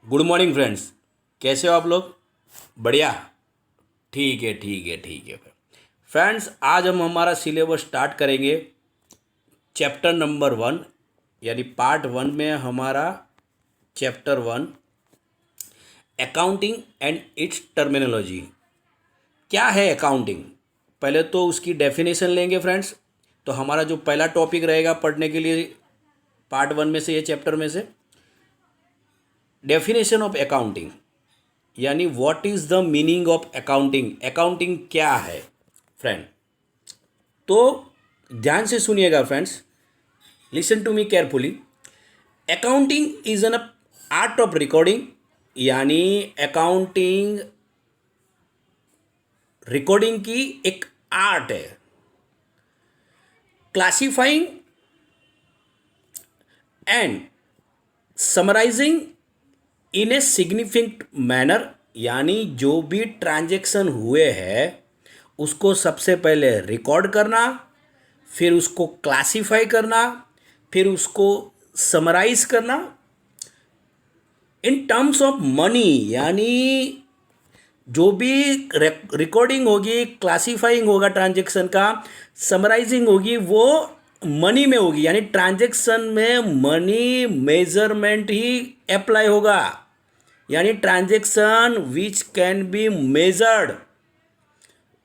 Good morning friends. कैसे हो आप लोग? बढ़िया। ठीक है, ठीक है, ठीक है। फ्रेंड्स, आज हम हमारा सिलेबस स्टार्ट करेंगे। चैप्टर नंबर 1 यानी पार्ट 1 में हमारा chapter 1 accounting and it's terminology. क्या है अकाउंटिंग? पहले तो उसकी डेफिनेशन लेंगे फ्रेंड्स। तो हमारा जो पहला टॉपिक रहेगा पढ़ने के लिए पार्ट 1 में से, ये चैप्टर में से, डेफिनेशन ऑफ अकाउंटिंग यानी what is the meaning of accounting. Accounting क्या है फ्रेंड? तो ध्यान से सुनिएगा friends, listen to me carefully. Accounting is an art of recording, यानी अकाउंटिंग रिकॉर्डिंग की एक आर्ट है। Classifying and summarising in a significant manner, यानी जो भी ट्रांजैक्शन हुए हैं उसको सबसे पहले रिकॉर्ड करना, फिर उसको क्लासिफाई करना, फिर उसको समराइज करना इन टर्म्स ऑफ मनी। यानी जो भी रिकॉर्डिंग होगी, क्लासिफाइंग होगा ट्रांजैक्शन का, समराइजिंग होगी, वो मनी में होगी। यानी ट्रांजैक्शन में मनी मेजरमेंट ही अप्लाई होगा। यानी transaction which can be measured,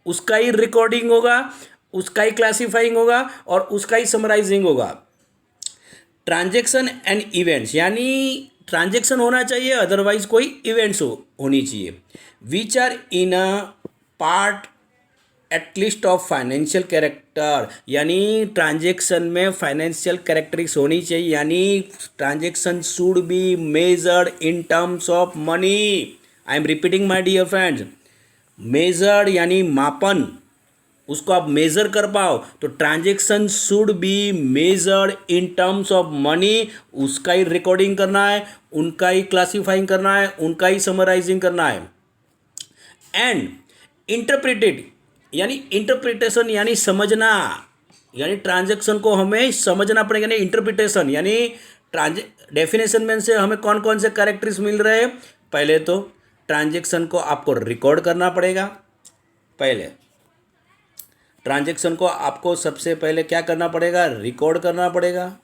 उसका ही रिकॉर्डिंग होगा, उसका ही क्लासिफाइंग होगा और उसका ही समराइजिंग होगा। ट्रांजैक्शन एंड इवेंट्स, यानी ट्रांजैक्शन होना चाहिए, अदरवाइज कोई इवेंट्स होनी चाहिए, which are in a part at least of financial character. यानी ट्रांजैक्शन में फाइनेंशियल कैरेक्टरिक्स होनी चाहिए। यानी transaction should be measured in terms of money. I am repeating my dear friends, measured यानी मापन, उसको आप मेजर कर पाओ तो transaction should be measured in terms of money. उसका ही रिकॉर्डिंग करना है, उनका ही क्लासिफाइंग करना है, उनका ही समराइजिंग करना है। एंड इंटरप्रेटेड यानी इंटरप्रिटेशन, यानी समझना, यानी ट्रांजैक्शन को हमें समझना पड़ेगा। यानी इंटरप्रिटेशन यानी डेफिनेशन में से हमें कौन कौन से कैरेक्टर्स मिल रहे हैं। पहले तो ट्रांजैक्शन को आपको रिकॉर्ड करना पड़ेगा। पहले ट्रांजैक्शन को आपको सबसे पहले क्या करना पड़ेगा? रिकॉर्ड करना पड़ेगा।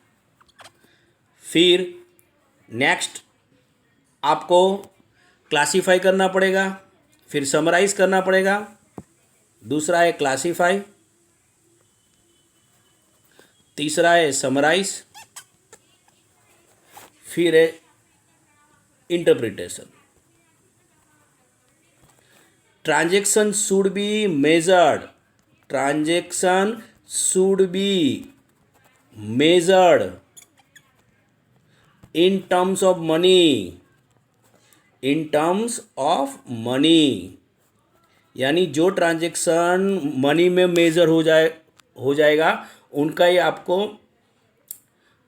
फिर नेक्स्ट आपको क्लासीफाई करना पड़ेगा, फिर समराइज करना पड़ेगा। दूसरा है क्लासीफाई, तीसरा है समराइज, फिर है interpretation. Transaction should be measured, transaction should be measured in terms of money, इन टर्म्स ऑफ मनी। यानी जो ट्रांजैक्शन मनी में मेजर हो जाएगा उनका ही आपको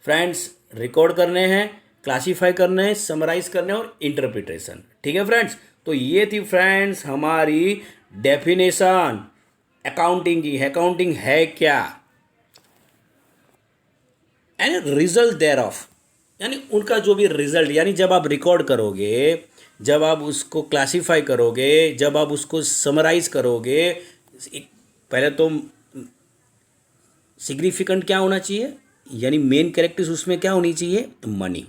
फ्रेंड्स रिकॉर्ड करने हैं, क्लासीफाई करने हैं, समराइज करने हैं और इंटरप्रिटेशन। ठीक है फ्रेंड्स, तो ये थी फ्रेंड्स हमारी डेफिनेशन अकाउंटिंग की। अकाउंटिंग है क्या एंड रिजल्ट देयर ऑफ, यानी उनका जो भी रिजल्ट, यानी जब आप रिकॉर्ड करोगे, जब आप उसको क्लासीफाई करोगे, जब आप उसको समराइज करोगे, पहले तो सिग्निफिकेंट क्या होना चाहिए, यानी मेन कैरेक्टर्स उसमें क्या होनी चाहिए? मनी,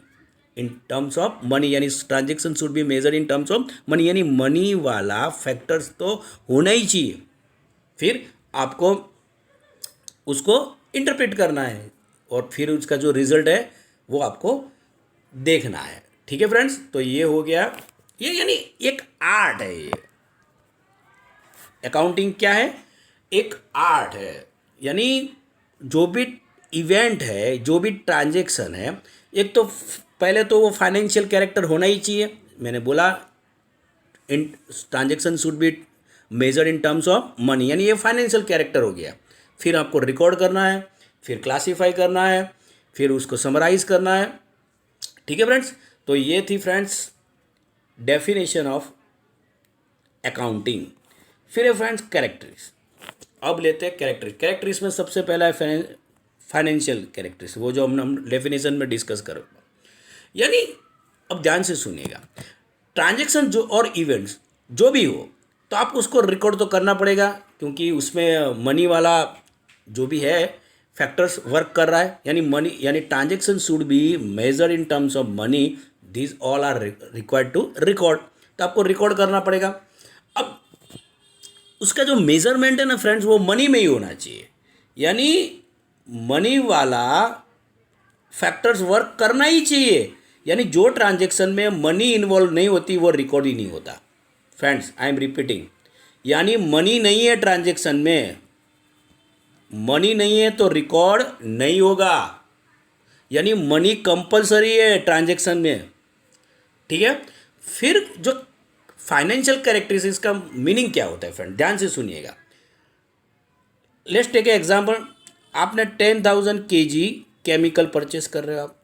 इन टर्म्स ऑफ मनी। यानी transaction should be measure in terms of money, यानी मनी वाला फैक्टर्स तो होना ही चाहिए। फिर आपको उसको इंटरप्रेट करना है और फिर उसका जो रिजल्ट है वो आपको देखना है। ठीक है फ्रेंड्स, तो ये हो गया। ये यानी एक आर्ट है। ये अकाउंटिंग क्या है? एक आर्ट है। यानी जो भी इवेंट है, जो भी ट्रांजैक्शन है, एक तो पहले तो वो फाइनेंशियल कैरेक्टर होना ही चाहिए। मैंने बोला इन transaction should be measured in terms of money, यानी ये फाइनेंशियल कैरेक्टर हो गया। फिर आपको रिकॉर्ड करना है, फिर क्लासीफाई करना है, फिर उसको समराइज करना है। ठीक है फ्रेंड्स, तो ये थी फ्रेंड्स डेफिनेशन ऑफ अकाउंटिंग। फिर है फ्रेंड्स कैरेक्टरिस्टिक्स। अब लेते हैं कैरेक्टरिस्टिक्स। कैरेक्टरिस्टिक्स में सबसे पहला है फाइनेंशियल कैरेक्टरिस्टिक्स, वो जो हम डेफिनेशन में डिस्कस करो। यानी अब ध्यान से सुनिएगा, ट्रांजेक्शन जो और इवेंट्स जो भी हो तो आप उसको रिकॉर्ड तो करना पड़ेगा, क्योंकि उसमें मनी वाला जो भी है फैक्टर्स वर्क कर रहा है, यानी मनी यानी transaction should be measure in terms of money, this all are required to record, तो आपको रिकॉर्ड करना पड़ेगा। अब उसका जो मेजरमेंट है ना फ्रेंड्स, वो मनी में ही होना चाहिए, यानी मनी वाला फैक्टर्स वर्क करना ही चाहिए, यानी जो ट्रांजेक्शन में मनी इन्वॉल्व नहीं होती वो रिकॉर्ड ही नहीं होता। फ्रेंड्स आई एम रिपीटिंग, यानी मनी नहीं है ट्रांजेक्शन में, मनी नहीं है तो रिकॉर्ड नहीं होगा, यानी मनी कंपलसरी है ट्रांजेक्शन में, ठीक है। फिर जो फाइनेंशियल कैरेक्टरिस्टिक्स का मीनिंग क्या होता है फ्रेंड, ध्यान से सुनिएगा। लेट्स टेक ए एग्जांपल, आपने 10,000 kg केमिकल परचेस कर रहे हो आप,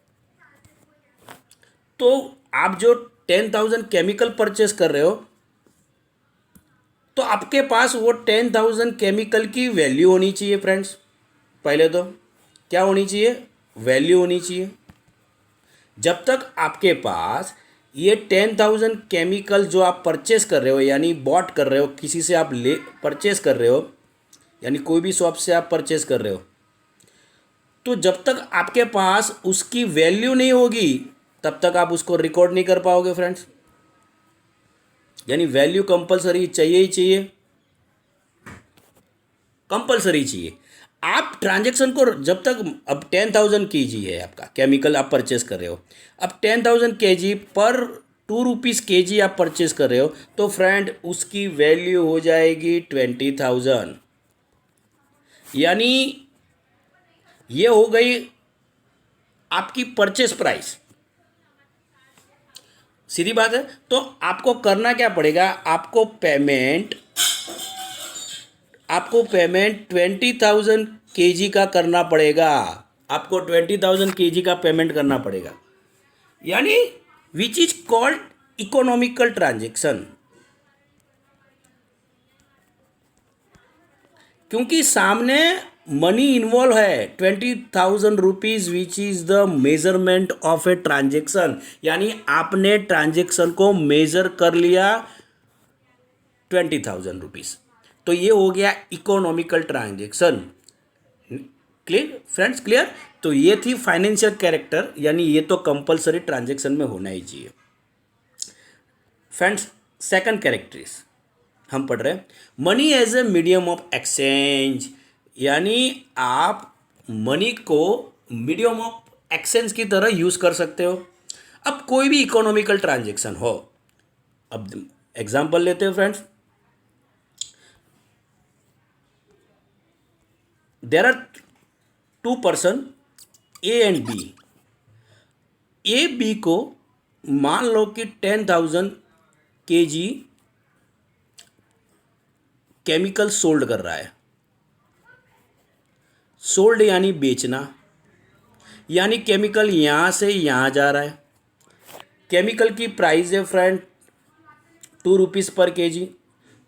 तो आप जो 10,000 केमिकल परचेस कर रहे हो तो आपके पास वो 10,000 केमिकल की वैल्यू होनी चाहिए फ्रेंड्स। पहले तो क्या होनी चाहिए, वैल्यू होनी चाहिए। जब तक आपके पास ये 10,000 केमिकल जो आप परचेस कर रहे हो, यानी बॉट कर रहे हो, किसी से आप ले परचेस कर रहे हो, यानी कोई भी शॉप से आप परचेस कर रहे हो, तो जब तक आपके पास उसकी वैल्यू नहीं होगी तब तक आप उसको रिकॉर्ड नहीं कर पाओगे फ्रेंड्स, यानी वैल्यू कंपलसरी चाहिए ही चाहिए, कंपलसरी चाहिए। आप ट्रांजेक्शन को जब तक, अब 10,000 kg है आपका केमिकल आप परचेस कर रहे हो, अब 10,000 kg पर 2 रुपीज़ kg आप परचेस कर रहे हो, तो फ्रेंड उसकी वैल्यू हो जाएगी 20,000, यानी ये हो गई आपकी परचेस प्राइस। सीधी बात है। तो आपको करना क्या पड़ेगा, आपको पेमेंट 20,000 kg का करना पड़ेगा, आपको 20,000 kg का पेमेंट करना पड़ेगा, यानी which is called economical transaction, क्योंकि सामने मनी इन्वॉल्व है 20,000 rupees, which is the measurement of a transaction, यानी आपने ट्रांजेक्शन को मेजर कर लिया 20,000 रुपीज़, तो ये हो गया economical transaction. Clear friends, clear. तो ये थी फाइनेंशियल कैरेक्टर, यानी ये तो कंपलसरी ट्रांजेक्शन में होना ही चाहिए। फ्रेंड्स सेकंड कैरेक्टरिस्टिक्स हम पढ़ रहे हैं, money as a medium of exchange, यानी आप मनी को मीडियम ऑफ एक्सचेंज की तरह यूज़ कर सकते हो। अब कोई भी इकोनॉमिकल ट्रांजेक्शन हो, अब एग्जांपल लेते हैं friends, there are 2 person A and B, A B को मान लो कि 10,000 kg केमिकल सोल्ड कर रहा है। सोल्ड यानी बेचना, यानी केमिकल यहाँ से यहाँ जा रहा है। केमिकल की प्राइस है फ्रेंड 2 रुपीज़ पर kg,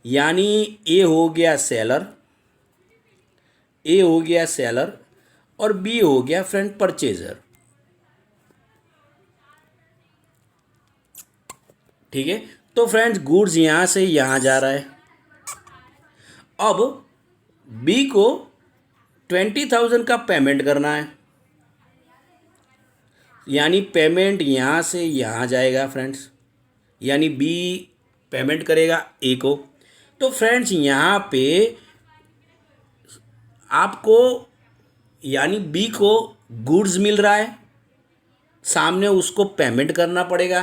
यानी ए हो गया सेलर, ए हो गया सेलर और बी हो गया फ्रेंड परचेजर, ठीक है। तो फ्रेंड्स गुड्स यहाँ से यहाँ जा रहा है, अब बी को 20,000 का पेमेंट करना है, यानी पेमेंट यहाँ से यहाँ जाएगा फ्रेंड्स, यानी बी पेमेंट करेगा ए को। तो फ्रेंड्स यहाँ पे आपको यानी बी को गुड्स मिल रहा है, सामने उसको पेमेंट करना पड़ेगा,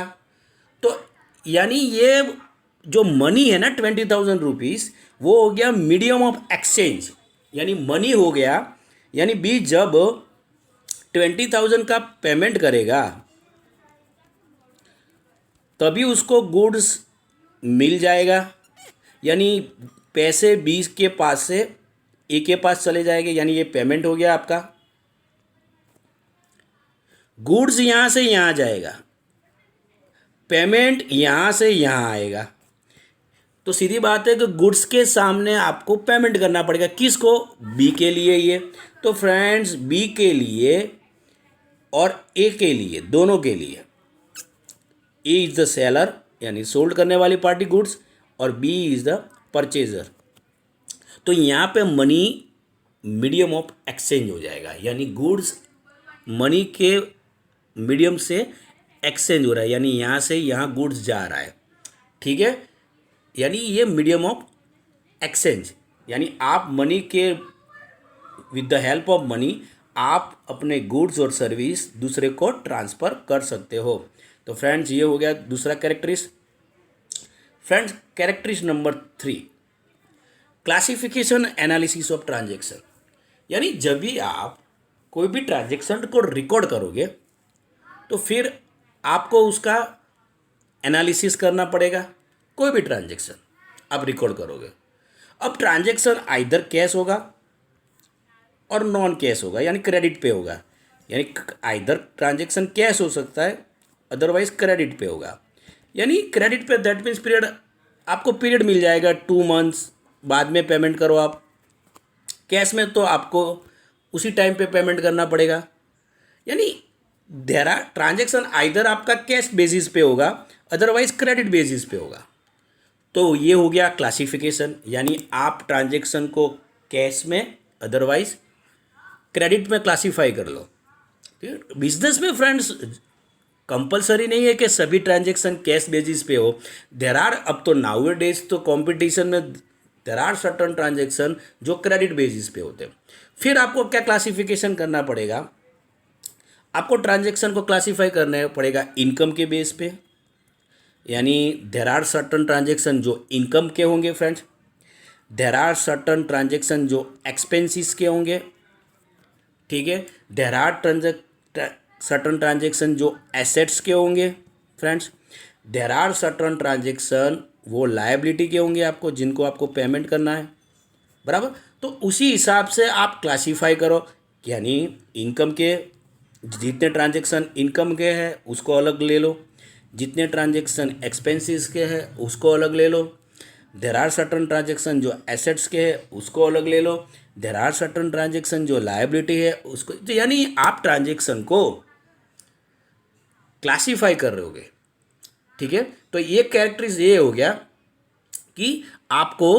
तो यानी ये जो मनी है ना 20,000 रुपीज़, वो हो गया मीडियम ऑफ एक्सचेंज, यानी मनी हो गया, यानी बी जब 20,000 का पेमेंट करेगा तभी उसको गुड्स मिल जाएगा, यानी पैसे बी के पास से ए के पास चले जाएंगे, यानी ये पेमेंट हो गया आपका। गुड्स यहाँ से यहाँ जाएगा, पेमेंट यहाँ से यहाँ आएगा, तो सीधी बात है कि गुड्स के सामने आपको पेमेंट करना पड़ेगा, किसको, बी के लिए ये। तो फ्रेंड्स बी के लिए और ए के लिए, दोनों के लिए ए इज़ द सेलर यानी सोल्ड करने वाली पार्टी गुड्स, और बी इज़ द परचेजर। तो यहाँ पे मनी मीडियम ऑफ एक्सचेंज हो जाएगा, यानी गुड्स मनी के मीडियम से एक्सचेंज हो रहा है, यानी यहाँ से यहाँ गुड्स जा रहा है, ठीक है। यानी ये मीडियम ऑफ एक्सचेंज, यानी आप मनी के with the help of money आप अपने गुड्स और सर्विस दूसरे को ट्रांसफ़र कर सकते हो। तो फ्रेंड्स ये हो गया दूसरा characteristic. Friends characteristic number 3, classification analysis of transaction. यानी जब भी आप कोई भी ट्रांजेक्शन को रिकॉर्ड करोगे तो फिर आपको उसका एनालिसिस करना पड़ेगा। कोई भी ट्रांजेक्शन आप रिकॉर्ड करोगे, अब ट्रांजेक्शन आइदर कैश होगा और नॉन कैश होगा, यानी क्रेडिट पे होगा। यानी आइदर ट्रांजेक्शन कैश हो सकता है, अदरवाइज क्रेडिट पे होगा। यानी क्रेडिट पे दैट मीन्स पीरियड, आपको पीरियड मिल जाएगा 2 मंथ्स, बाद में पेमेंट करो आप। कैश में तो आपको उसी टाइम पे पेमेंट करना पड़ेगा। यानी देयर आर ट्रांजेक्शन आइदर आपका कैश बेसिस पे होगा, अदरवाइज क्रेडिट बेसिस पे होगा। तो ये हो गया क्लासिफिकेशन, यानी आप ट्रांजेक्शन को कैश में अदरवाइज क्रेडिट में क्लासीफाई कर लो। बिजनेस में फ्रेंड्स कंपलसरी नहीं है कि सभी ट्रांजेक्शन कैश बेसिस पे हो। देर आर, अब तो नाउ डेज तो कंपटीशन में देर आर सर्टन ट्रांजेक्शन जो क्रेडिट बेसिस पे होते हैं। फिर आपको क्या क्लासिफिकेशन करना पड़ेगा, आपको ट्रांजेक्शन को क्लासीफाई करना पड़ेगा इनकम के बेस पे। यानी देर आर सर्टन ट्रांजेक्शन जो इनकम के होंगे friends, there are certain transaction जो एक्सपेंसिस के होंगे, ठीक है। देर आर सर्टन ट्रांजेक्शन जो एसेट्स के होंगे friends. There are certain transaction वो लायबिलिटी के होंगे आपको, जिनको आपको पेमेंट करना है, बराबर। तो उसी हिसाब से आप क्लासीफाई करो, यानी इनकम के जितने ट्रांजेक्शन इनकम के हैं उसको अलग ले लो, जितने ट्रांजेक्शन एक्सपेंसेस के हैं उसको अलग ले लो। देर आर सर्टन ट्रांजेक्शन जो एसेट्स के हैं उसको अलग ले लो। देर आर सर्टन ट्रांजेक्शन जो लायबिलिटी है उसको, तो यानी आप ट्रांजेक्शन को क्लासीफाई कर रहे होगे, ठीक है। तो ये कैरेक्टरिस्ट ये हो गया कि आपको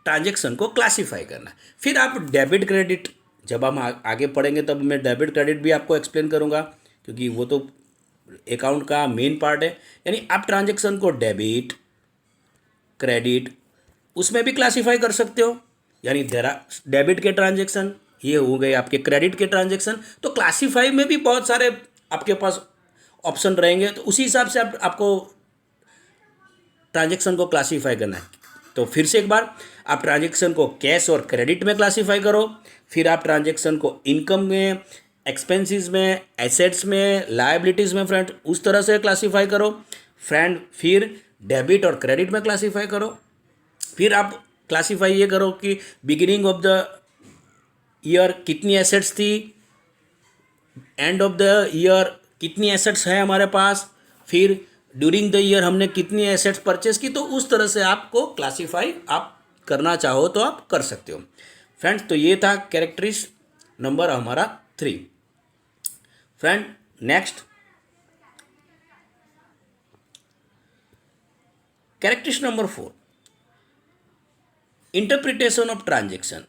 ट्रांजेक्शन को क्लासीफाई करना है। फिर आप डेबिट क्रेडिट, जब हम आगे पढ़ेंगे तब मैं डेबिट क्रेडिट भी आपको एक्सप्लेन करूंगा, क्योंकि वो तो अकाउंट का मेन पार्ट है। यानी आप ट्रांजेक्शन को डेबिट क्रेडिट उसमें भी क्लासीफाई कर सकते हो। यानी डेबिट के ट्रांजेक्शन ये हो गए आपके क्रेडिट के ट्रांजेक्शन। तो क्लासीफाई में भी बहुत सारे आपके पास ऑप्शन रहेंगे, तो उसी हिसाब से आपको ट्रांजेक्शन को क्लासीफाई करना है। तो फिर से एक बार, आप ट्रांजेक्शन को कैश और क्रेडिट में क्लासीफाई करो, फिर आप ट्रांजेक्शन को इनकम में, एक्सपेंसेस में, एसेट्स में, लायबिलिटीज़ में फ्रेंड उस तरह से क्लासीफाई करो फ्रेंड। फिर डेबिट और क्रेडिट में क्लासीफाई करो। फिर आप क्लासीफाई ये करो कि बिगिनिंग ऑफ द ईयर कितनी एसेट्स थी, एंड ऑफ द ईयर कितनी एसेट्स है हमारे पास, फिर ड्यूरिंग द ईयर हमने कितनी एसेट्स परचेस की। तो उस तरह से आपको क्लासीफाई आप करना चाहो तो आप कर सकते हो फ्रेंड्स। तो ये था कैरेक्टरिस्ट नंबर हमारा 3। Friend next characteristic number 4, interpretation of transaction.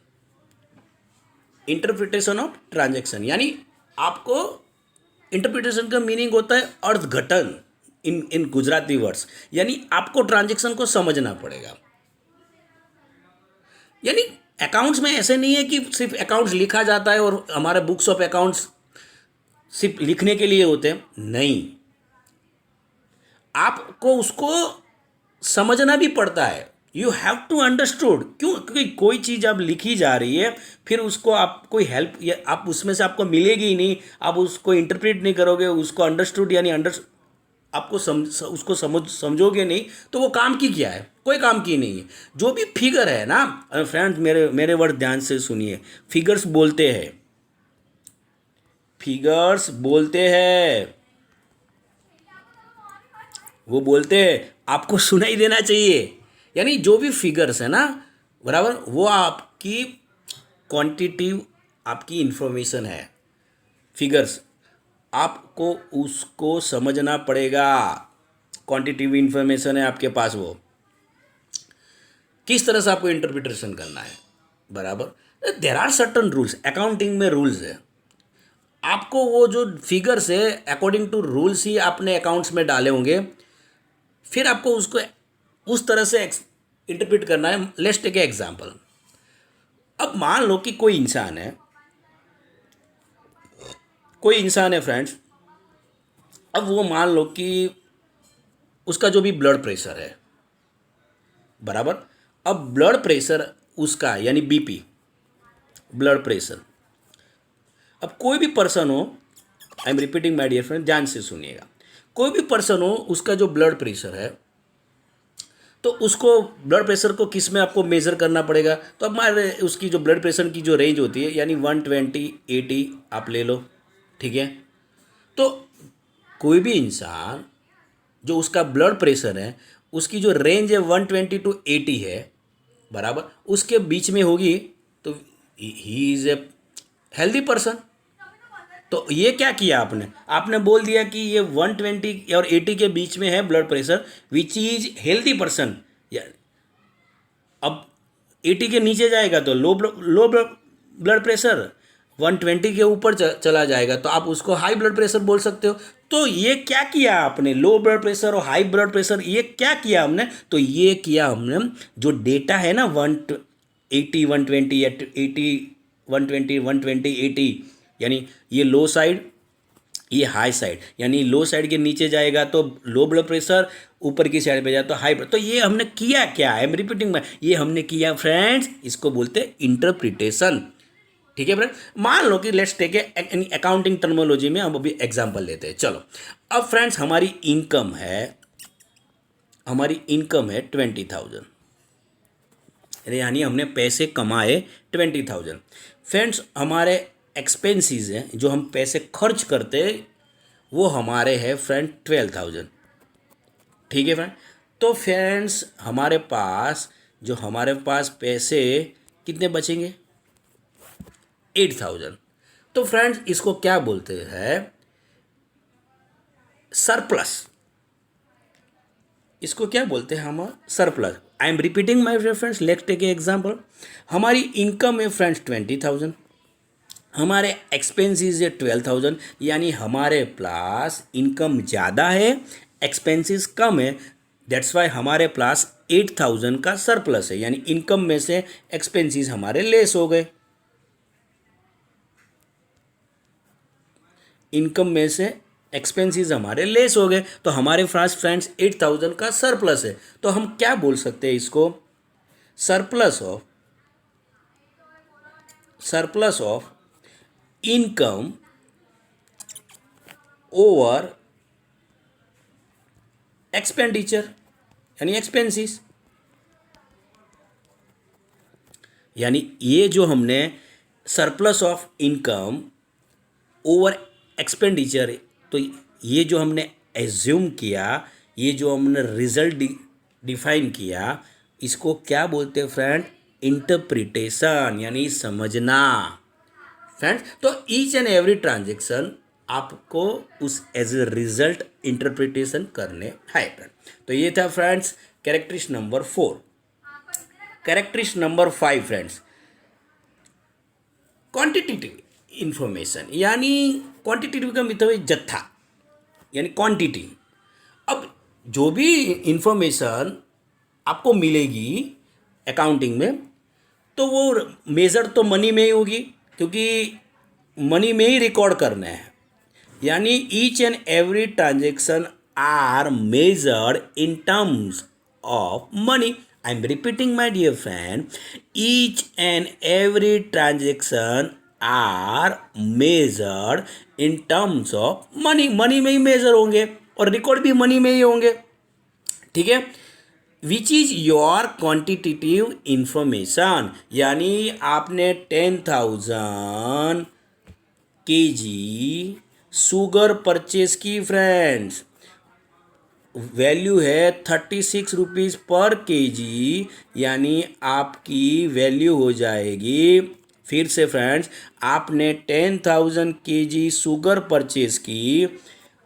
Interpretation of transaction यानी आपको इंटरप्रिटेशन का मीनिंग होता है अर्थघटन इन गुजराती वर्ड्स। यानी आपको ट्रांजेक्शन को समझना पड़ेगा। यानी अकाउंट्स में ऐसे नहीं है कि सिर्फ अकाउंट्स लिखा जाता है और हमारे बुक्स ऑफ अकाउंट्स सिर्फ लिखने के लिए होते हैं, नहीं, आपको उसको समझना भी पड़ता है। You have to understood. क्यों? क्योंकि कोई चीज़ अब लिखी जा रही है, फिर उसको आप कोई हेल्प या आप उसमें से आपको मिलेगी ही नहीं, आप उसको इंटरप्रेट नहीं करोगे, उसको अंडरस्टूड यानी आपको उसको समझोगे नहीं, तो वो काम की क्या है? कोई काम की नहीं है। जो भी फिगर है ना फ्रेंड्स, मेरे वर्ड ध्यान से सुनिए, फिगर्स बोलते हैं, फिगर्स बोलते हैं, वो बोलते हैं, आपको सुनाई देना चाहिए। यानी जो भी फिगर्स है ना, बराबर, वो आपकी क्वांटिटिव आपकी इंफॉर्मेशन है। फिगर्स आपको उसको समझना पड़ेगा। क्वांटिटेटिव इंफॉर्मेशन है आपके पास, वो किस तरह से आपको इंटरप्रिटेशन करना है, बराबर। There are certain rules, accounting में रूल्स है। आपको वो जो फिगर्स है अकॉर्डिंग टू रूल्स ही आपने अकाउंट्स में डाले होंगे, फिर आपको उसको उस तरह से इंटरप्रिट करना है। Let's take a example. अब मान लो कि कोई इंसान है फ्रेंड्स। अब वो मान लो कि उसका जो भी ब्लड प्रेशर है, बराबर। अब ब्लड प्रेशर उसका यानी बीपी, ब्लड प्रेशर। अब कोई भी पर्सन हो, I am repeating my dear friend, ध्यान से सुनिएगा। कोई भी पर्सन हो, उसका जो ब्लड प्रेशर है, तो उसको ब्लड प्रेशर को किस में आपको मेज़र करना पड़ेगा। तो अब हमारे उसकी जो ब्लड प्रेशर की जो रेंज होती है, यानी 120/80 आप ले लो, ठीक है। तो कोई भी इंसान जो उसका ब्लड प्रेशर है, उसकी जो रेंज है 120 to 80 है, बराबर, उसके बीच में होगी, तो he is a healthy person. तो ये क्या किया आपने, आपने बोल दिया कि ये 120 और 80 के बीच में है blood pressure, which is healthy person. अब 80 के नीचे जाएगा तो लो ब्लड प्रेशर, 120 के ऊपर चला जाएगा तो आप उसको हाई ब्लड प्रेशर बोल सकते हो। तो ये क्या किया आपने, लो ब्लड प्रेशर और हाई ब्लड प्रेशर, ये क्या किया हमने, तो ये किया हमने जो डेटा है ना 180 120 80 120 120 80, यानी ये लो साइड, ये हाई साइड, यानी लो साइड के नीचे जाएगा तो लो ब्लड प्रेशर, ऊपर की साइड पे जाए तो हाई। तो ये हमने किया क्या, आई एम रिपीटिंग, ये हमने किया फ्रेंड्स, इसको बोलते हैं इंटरप्रिटेशन। ठीक है फ्रेंड। मान लो कि let's take a accounting terminology में हम अभी एग्जांपल लेते हैं। चलो, अब फ्रेंड्स हमारी इनकम है 20,000, यानी हमने पैसे कमाए 20,000। फ्रेंड्स हमारे एक्सपेंसेस हैं, जो हम पैसे खर्च करते हैं, वो हमारे हैं फ्रेंड 12,000। ठीक है फ्रेंड। तो फ्रेंड्स हमारे पास पैसे कितने बचेंगे, 8,000। तो फ्रेंड्स इसको क्या बोलते हैं, सरप्लस। इसको क्या बोलते हैं हम, surplus. I am repeating my friends, let's take a example. हमारी इनकम है फ्रेंड्स 20,000, हमारे एक्सपेंसेस है 12,000, यानी हमारे पास इनकम ज़्यादा है, एक्सपेंसेस कम है, दैट्स वाई हमारे पास 8,000 का सरप्लस है, यानी इनकम में से एक्सपेंसेस हमारे लेस हो गए, इनकम में से एक्सपेंसेस हमारे लेस हो गए, तो हमारे पास फ्रेंड्स 8,000 का सरप्लस है। तो हम क्या बोल सकते हैं इसको, surplus of income over expenditure, यानी एक्सपेंसेस। यानी ये जो हमने surplus of income over expenditure, तो ये जो हमने एज्यूम किया, ये जो हमने रिजल्ट डिफाइन किया, इसको क्या बोलते हैं फ्रेंड, इंटरप्रिटेशन, यानी समझना। फ्रेंड्स तो ईच एंड एवरी ट्रांजेक्शन आपको उस एज ए रिजल्ट इंटरप्रिटेशन करने है फ्रेंड। तो ये था friends characteristic number 4। Characteristic number 5 friends, quantitative information, यानी क्वांटिटेटिव का मतलब है जत्था, यानी क्वांटिटी। अब जो भी इंफॉर्मेशन आपको मिलेगी अकाउंटिंग में, तो वो मेजर तो मनी में ही होगी, क्योंकि मनी में ही रिकॉर्ड करना है। यानी each and every transaction are measured in terms of money. I am repeating my dear friend, each and every transaction are measured in terms of money. Money में ही मेजर होंगे और रिकॉर्ड भी money में ही होंगे। ठीक है। Which is your quantitative information, यानी आपने 10,000 kg शुगर परचेज की फ्रेंड्स, वैल्यू है 36 रुपीज़ पर kg, यानी आपकी वैल्यू हो जाएगी फिर से फ्रेंड्स, आपने 10,000 kg शुगर परचेज की,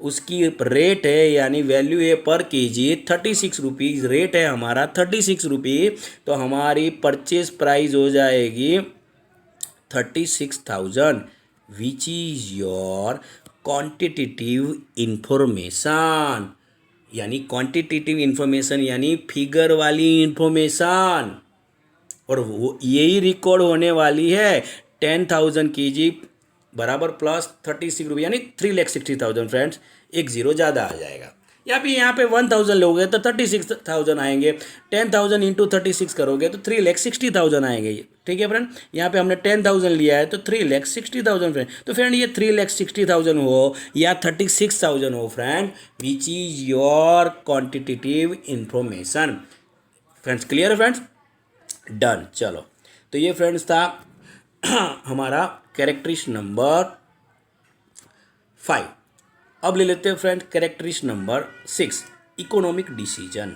उसकी रेट है यानी वैल्यू है पर केजी 36 रुपीज़, रेट है हमारा 36 रुपीज़, तो हमारी परचेज प्राइस हो जाएगी 36,000, which is your quantitative information, यानी क्वांटिटेटिव इंफॉर्मेशन यानी फिगर वाली इंफॉर्मेशन, और वो यही रिकॉर्ड होने वाली है 10,000 kg बराबर प्लस 36 रुपये यानी 3,60,000 फ्रेंड्स, एक जीरो ज़्यादा आ जाएगा। या फिर यहाँ पे 1,000 लोगे तो 36,000 आएंगे, 10,000 इंटू 36 करोगे तो 3,60,000 आएंगे। ठीक है फ्रेंड, यहाँ पे हमने 10,000 लिया है तो 3,60,000 फ्रेंड। तो फ्रेंड ये 3,60,000 हो या 36,000 हो friend, which is your quantitative information. Friends clear है फ्रेंड्स, डन। चलो, तो ये फ्रेंड्स था हमारा कैरेक्टरिस्टिक नंबर 5। अब ले लेते हैं friend characteristic number 6, economic decision.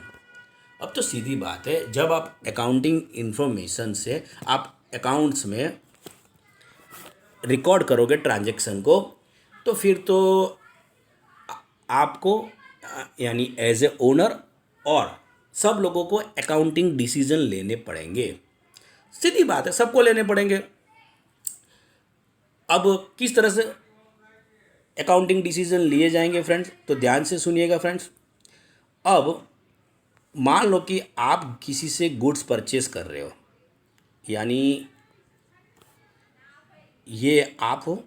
अब तो सीधी बात है, जब आप अकाउंटिंग इंफॉर्मेशन से आप अकाउंट्स में रिकॉर्ड करोगे ट्रांजैक्शन को, तो फिर तो आपको यानी एज ए ओनर और सब लोगों को अकाउंटिंग डिसीजन लेने पड़ेंगे। सीधी बात है, सबको लेने पड़ेंगे। अब किस तरह से अकाउंटिंग डिसीजन लिए जाएंगे फ्रेंड्स, तो ध्यान से सुनिएगा फ्रेंड्स। अब मान लो कि आप किसी से गुड्स परचेस कर रहे हो, यानी ये आप हो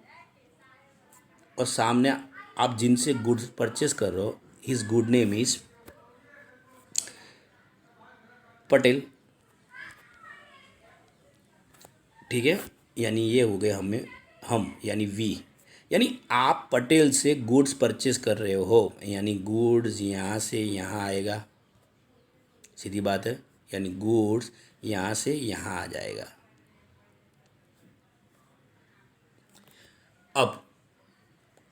और सामने आप जिनसे गुड्स परचेस कर रहे हो, his good name is Patel. ठीक है, यानी ये हो गए हम यानी वी, यानी आप पटेल से गुड्स परचेस कर रहे हो, यानी गुड्स यहाँ से यहाँ आएगा, सीधी बात है, यानी गुड्स यहाँ से यहाँ आ जाएगा। अब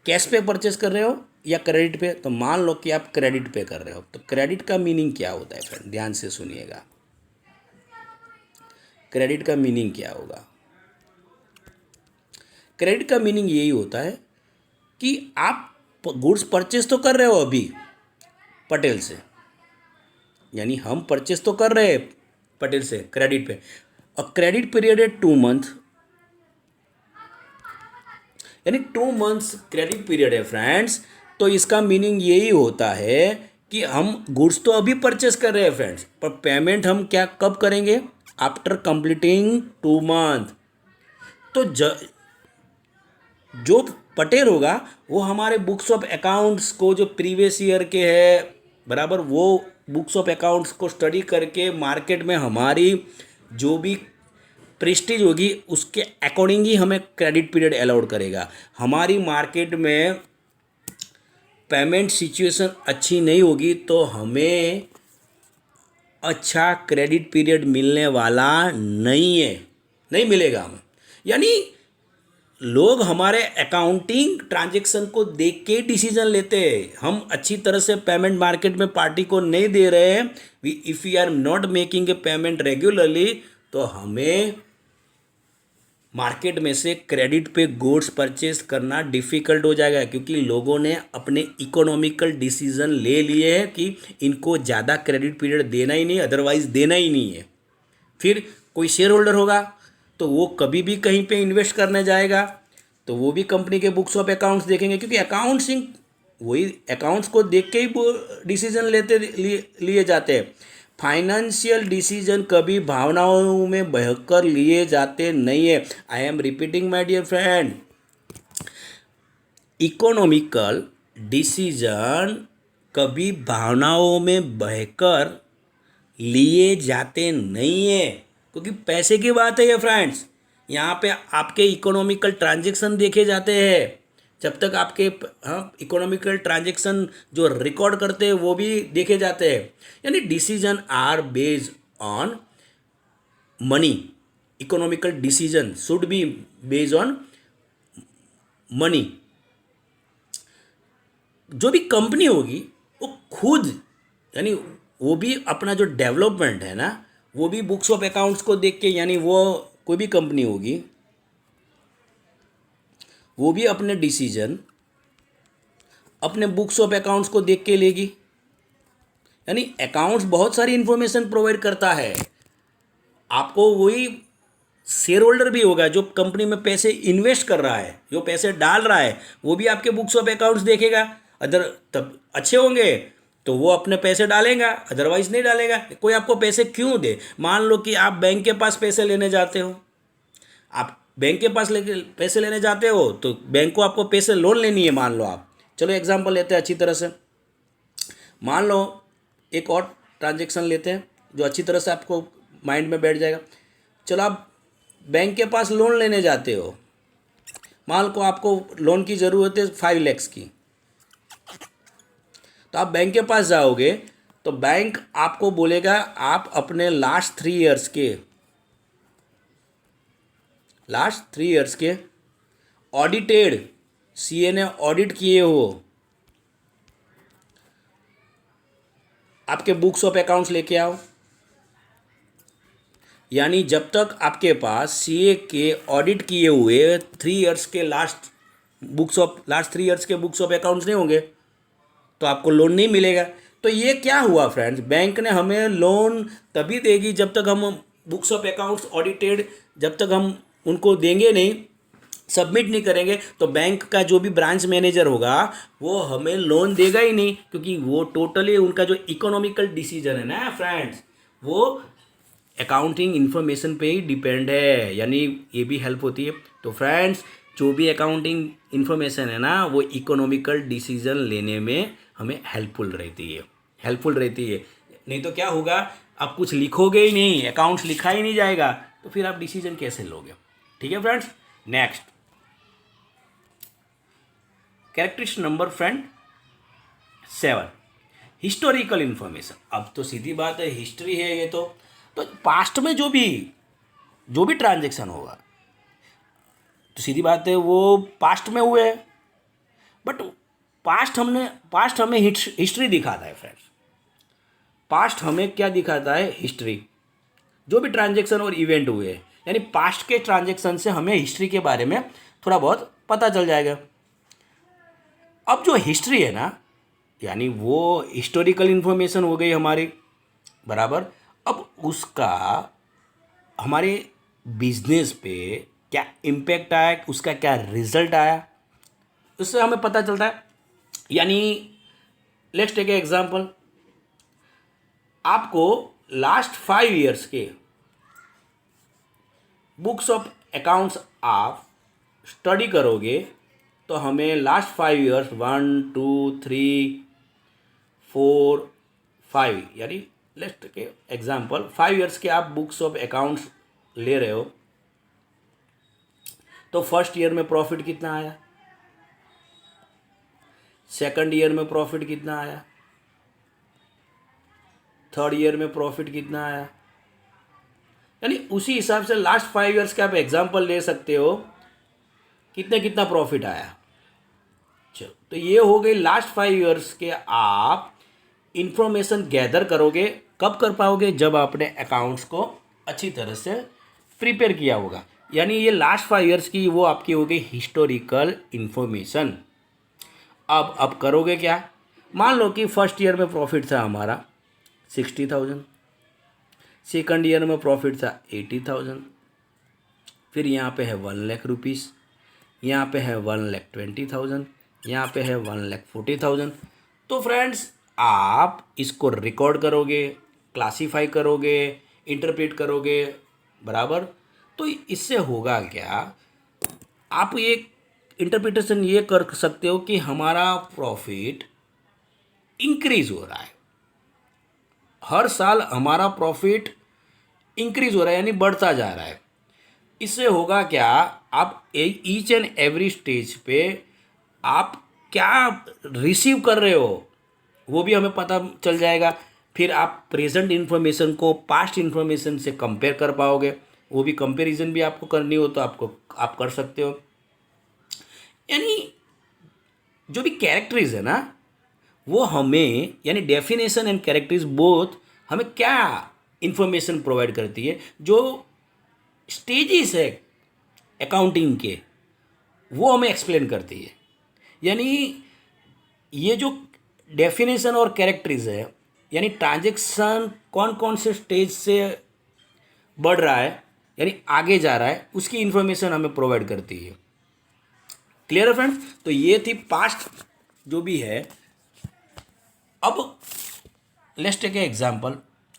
कैश पे परचेस कर रहे हो या क्रेडिट पे, तो मान लो कि आप क्रेडिट पे कर रहे हो, तो क्रेडिट का मीनिंग क्या होता है फ्रेंड, ध्यान से सुनिएगा। क्रेडिट का मीनिंग क्या होगा? क्रेडिट का मीनिंग यही होता है कि आप गुड्स परचेस तो कर रहे हो अभी पटेल से, यानी हम परचेस तो कर रहे हैं पटेल से क्रेडिट पे, और क्रेडिट पीरियड है 2 मंथ, यानी 2 मंथ्स क्रेडिट पीरियड है फ्रेंड्स। तो इसका मीनिंग यही होता है कि हम गुड्स तो अभी परचेस कर रहे हैं फ्रेंड्स, पर पेमेंट हम क्या कब करेंगे? After completing 2 month. तो जो पटेल होगा वो हमारे बुक्स ऑफ अकाउंट्स को जो प्रीवियस ईयर के है बराबर, वो बुक्स ऑफ अकाउंट्स को स्टडी करके मार्केट में हमारी जो भी प्रेस्टीज होगी उसके अकॉर्डिंग ही हमें क्रेडिट पीरियड अलाउड करेगा। हमारी मार्केट में पेमेंट सिचुएशन अच्छी नहीं होगी तो हमें अच्छा क्रेडिट पीरियड मिलने वाला नहीं है, नहीं मिलेगा हमें। यानी लोग हमारे अकाउंटिंग ट्रांजैक्शन को देख के डिसीजन लेते हैं। हम अच्छी तरह से पेमेंट मार्केट में पार्टी को नहीं दे रहे हैं, if we are not making a payment regularly, तो हमें मार्केट में से क्रेडिट पे गुड्स परचेस करना डिफ़िकल्ट हो जाएगा, क्योंकि लोगों ने अपने इकोनॉमिकल डिसीजन ले लिए हैं कि इनको ज़्यादा क्रेडिट पीरियड देना ही नहीं, अदरवाइज देना ही नहीं है। फिर कोई शेयर होल्डर होगा तो वो कभी भी कहीं पे इन्वेस्ट करने जाएगा तो वो भी कंपनी के बुक्स ऑफ अकाउंट्स देखेंगे, क्योंकि अकाउंट्सिंग वही अकाउंट्स को देख के ही वो डिसीजन लिए जाते हैं। फाइनेंशियल डिसीजन कभी भावनाओं में बहकर लिए जाते नहीं है। I am repeating my dear friend, economical decision कभी भावनाओं में बहकर लिए जाते नहीं है, क्योंकि पैसे की बात है ये फ्रेंड्स। यहाँ पे आपके इकोनॉमिकल ट्रांजैक्शन देखे जाते हैं। जब तक आपके इकोनॉमिकल ट्रांजैक्शन जो रिकॉर्ड करते हैं वो भी देखे जाते हैं। यानी decision are based on money, economical decision should be based on money. जो भी कंपनी होगी वो खुद, यानी वो भी अपना जो डेवलपमेंट है ना, वो भी बुक्स ऑफ अकाउंट्स को देख के, यानी वो कोई भी कंपनी होगी वो भी अपने डिसीजन अपने बुक्स ऑफ अकाउंट्स को देख के लेगी। यानी अकाउंट्स बहुत सारी इंफॉर्मेशन प्रोवाइड करता है आपको। वही शेयर होल्डर भी होगा जो कंपनी में पैसे इन्वेस्ट कर रहा है, जो पैसे डाल रहा है, वो भी आपके बुक्स ऑफ अकाउंट्स देखेगा। अदर तब अच्छे होंगे तो वो अपने पैसे डालेगा, अदरवाइज नहीं डालेगा। कोई आपको पैसे क्यों दे? मान लो कि आप बैंक के पास पैसे लेने जाते हो, आप बैंक के पास लेके पैसे लेने जाते हो तो बैंक को आपको पैसे लोन लेनी है। मान लो आप, चलो एग्जांपल लेते हैं अच्छी तरह से। मान लो एक और ट्रांजेक्शन लेते हैं जो अच्छी तरह से आपको माइंड में बैठ जाएगा। चलो आप बैंक के पास लोन लेने जाते हो, मान लो आपको लोन की ज़रूरत है 5 लाख की। तो आप बैंक के पास जाओगे तो बैंक आपको बोलेगा आप अपने लास्ट 3 इयर्स के ऑडिटेड, सीए ने ऑडिट किए हो आपके बुक्स ऑफ अकाउंट्स लेके आओ। यानी जब तक आपके पास सीए के ऑडिट किए हुए 3 इयर्स के लास्ट 3 इयर्स के बुक्स ऑफ अकाउंट्स नहीं होंगे तो आपको लोन नहीं मिलेगा। तो ये क्या हुआ फ्रेंड्स, बैंक ने हमें लोन तभी देगी जब तक हम बुक्स ऑफ अकाउंट्स ऑडिटेड, जब तक हम उनको देंगे नहीं, सबमिट नहीं करेंगे, तो बैंक का जो भी ब्रांच मैनेजर होगा वो हमें लोन देगा ही नहीं। क्योंकि वो टोटली उनका जो इकोनॉमिकल डिसीजन है ना फ्रेंड्स, वो अकाउंटिंग इन्फॉर्मेशन पे ही डिपेंड है। यानी ये भी हेल्प होती है। तो फ्रेंड्स जो भी अकाउंटिंग इन्फॉर्मेशन है ना वो इकोनॉमिकल डिसीजन लेने में हमें हेल्पफुल रहती है। नहीं तो क्या होगा, आप कुछ लिखोगे ही नहीं, अकाउंट्स लिखा ही नहीं जाएगा, तो फिर आप डिसीजन कैसे लोगे? ठीक है friends. Next characteristic number 7, historical information. अब तो सीधी बात है, हिस्ट्री है ये तो पास्ट में जो भी ट्रांजेक्शन होगा तो सीधी बात है वो पास्ट में हुए हैं। बट पास्ट हमें हिस्ट्री दिखाता है फ्रेंड्स। पास्ट हमें क्या दिखाता है? हिस्ट्री। जो भी ट्रांजेक्शन और इवेंट हुए हैं, यानी पास्ट के ट्रांजेक्शन से हमें हिस्ट्री के बारे में थोड़ा बहुत पता चल जाएगा। अब जो हिस्ट्री है ना, यानी वो हिस्टोरिकल इन्फॉर्मेशन हो गई हमारी, बराबर। अब उसका हमारे बिजनेस पे क्या इम्पैक्ट आया, उसका क्या रिजल्ट आया, उससे हमें पता चलता है। यानी लेट्स टेक ए एग्जांपल, आपको लास्ट 5 इयर्स के बुक्स ऑफ अकाउंट्स आप स्टडी करोगे तो हमें लास्ट 5 इयर्स 1 2 3 4 5, यानी let's take a example 5 years के आप बुक्स ऑफ अकाउंट्स ले रहे हो तो फर्स्ट ईयर में प्रॉफिट कितना आया, सेकंड ईयर में प्रॉफिट कितना आया, थर्ड ईयर में प्रॉफिट कितना आया। यानी उसी हिसाब से लास्ट 5 इयर्स का आप एग्जांपल ले सकते हो कितना प्रॉफिट आया। चलो, तो ये हो गई लास्ट 5 इयर्स के आप इंफॉर्मेशन गैदर करोगे। कब कर पाओगे? जब आपने अकाउंट्स को अच्छी तरह से प्रिपेयर किया होगा। यानी ये लास्ट 5 इयर्स की वो आपकी हो गई हिस्टोरिकल इन्फॉर्मेशन। अब करोगे क्या? मान लो कि फर्स्ट ईयर में प्रॉफिट था हमारा 60,000, सेकंड ईयर में प्रॉफिट था 80,000, फिर यहाँ पे है 1 लाख रुपीज़, यहाँ पे है 1,20,000, यहाँ पे है 1,40,000। तो फ्रेंड्स आप इसको रिकॉर्ड करोगे, क्लासीफाई करोगे, इंटरप्रेट करोगे, बराबर। तो इससे होगा क्या, आप ये इंटरप्रिटेशन ये कर सकते हो कि हमारा प्रॉफिट इंक्रीज हो रहा है, हर साल हमारा प्रॉफिट इंक्रीज हो रहा है, यानी बढ़ता जा रहा है। इससे होगा क्या, आप ईच एंड एवरी स्टेज पे आप क्या रिसीव कर रहे हो वो भी हमें पता चल जाएगा। फिर आप प्रेजेंट इन्फॉर्मेशन को पास्ट इन्फॉर्मेशन से कंपेयर कर पाओगे। वो भी कंपैरिजन भी आपको करनी हो तो आप कर सकते हो। यानी जो भी कैरेक्टरीज है ना वो हमें, यानी डेफिनेशन एंड कैरेक्टरीज बोथ हमें क्या इन्फॉर्मेशन प्रोवाइड करती है, जो स्टेजेस है अकाउंटिंग के वो हमें एक्सप्लेन करती है। यानी ये जो डेफिनेशन और कैरेक्टरीज है, यानी ट्रांजेक्शन कौन कौन से स्टेज से बढ़ रहा है यानी आगे जा रहा है, उसकी इंफॉर्मेशन हमें प्रोवाइड करती है। क्लियर है फ्रेंड्स? तो ये थी पास्ट जो भी है। अब लेट्स टेक ए एग्जांपल,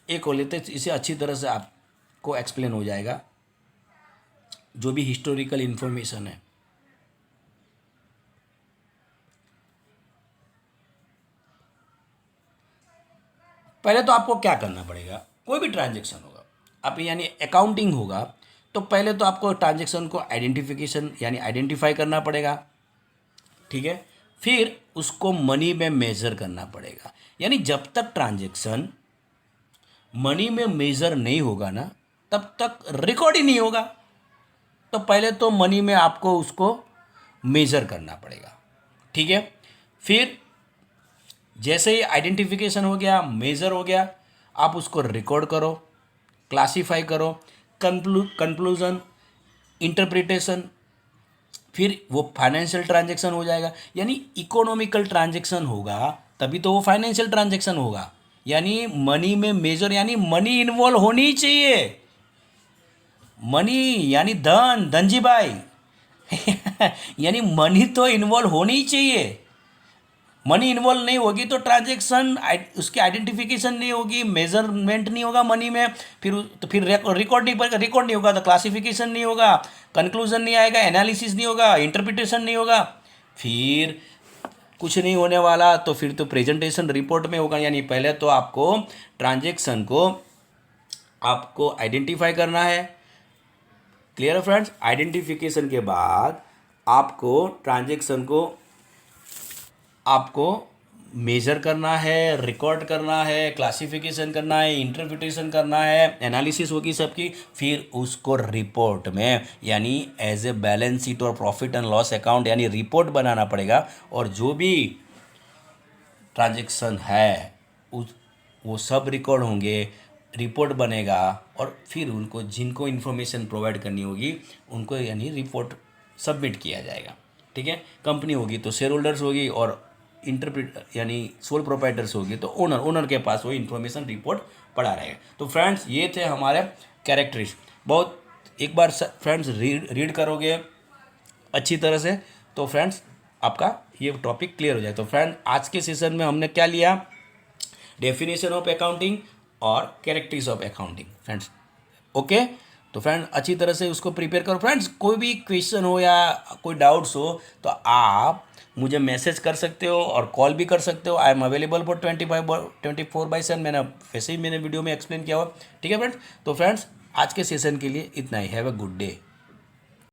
एक हो लेते, इसे अच्छी तरह से आपको एक्सप्लेन हो जाएगा जो भी हिस्टोरिकल इंफॉर्मेशन है। पहले तो आपको क्या करना पड़ेगा, कोई भी ट्रांजेक्शन होगा आप यानी अकाउंटिंग होगा, तो पहले तो आपको ट्रांजेक्शन को आइडेंटिफिकेशन यानी आइडेंटिफाई करना पड़ेगा, ठीक है। फिर उसको मनी में मेजर करना पड़ेगा, यानी जब तक ट्रांजेक्शन मनी में मेजर नहीं होगा ना, तब तक रिकॉर्ड ही नहीं होगा। तो पहले तो मनी में आपको उसको मेजर करना पड़ेगा, ठीक है। फिर जैसे ही आइडेंटिफिकेशन हो गया, मेजर हो गया, आप उसको रिकॉर्ड करो, क्लासीफाई करो, कंक्लूजन, इंटरप्रिटेशन, फिर वो फाइनेंशियल ट्रांजैक्शन हो जाएगा। यानी इकोनॉमिकल ट्रांजैक्शन होगा तभी तो वो फाइनेंशियल ट्रांजैक्शन होगा। यानी मनी में मेजर, यानी मनी इन्वॉल्व होनी ही चाहिए। मनी यानी धन, धनजी भाई यानी मनी तो इन्वॉल्व होनी ही चाहिए। मनी इन्वॉल्व नहीं होगी तो ट्रांजेक्शन उसकी आइडेंटिफिकेशन नहीं होगी, मेजरमेंट नहीं होगा मनी में, फिर रिकॉर्ड नहीं होगा तो क्लासिफिकेशन नहीं होगा, कंक्लूजन नहीं आएगा, एनालिसिस नहीं होगा, इंटरप्रिटेशन नहीं होगा, फिर कुछ नहीं होने वाला। तो फिर तो प्रेजेंटेशन रिपोर्ट में होगा। यानी पहले तो आपको ट्रांजेक्शन को आपको आइडेंटिफाई करना है। क्लियर है फ्रेंड्स? आइडेंटिफिकेशन के बाद आपको ट्रांजेक्शन को आपको मेजर करना है, रिकॉर्ड करना है, क्लासिफिकेशन करना है, इंटरप्रिटेशन करना है, एनालिसिस होगी सबकी, फिर उसको रिपोर्ट में यानी एज ए बैलेंस शीट और प्रॉफिट एंड लॉस अकाउंट यानी रिपोर्ट बनाना पड़ेगा। और जो भी ट्रांजेक्शन है वो सब रिकॉर्ड होंगे, रिपोर्ट बनेगा, और फिर उनको जिनको इन्फॉर्मेशन प्रोवाइड करनी होगी उनको यानी रिपोर्ट सबमिट किया जाएगा, ठीक है। कंपनी होगी तो शेयर होल्डर्स होगी, और इंटरप्रेट यानी सोल प्रोप्राइटर्स होगी तो ओनर के पास वो इन्फॉर्मेशन रिपोर्ट पड़ा रहेगा। तो फ्रेंड्स ये थे हमारे कैरेक्टरिस्ट। बहुत एक बार फ्रेंड्स रीड करोगे अच्छी तरह से तो फ्रेंड्स आपका ये टॉपिक क्लियर हो जाए। तो फ्रेंड आज के सेशन में हमने क्या लिया, डेफिनेशन ऑफ अकाउंटिंग और characteristics of accounting friends. Okay, तो फ्रेंड अच्छी तरह से उसको प्रिपेयर करो। फ्रेंड्स कोई भी क्वेश्चन हो या कोई डाउट्स हो तो आप मुझे मैसेज कर सकते हो और कॉल भी कर सकते हो। I am available for 24/7। मैंने वैसे ही मैंने वीडियो में एक्सप्लेन किया हुआ, ठीक है फ्रेंड्स। तो फ्रेंड्स आज के सेशन के लिए इतना ही। Have a good day.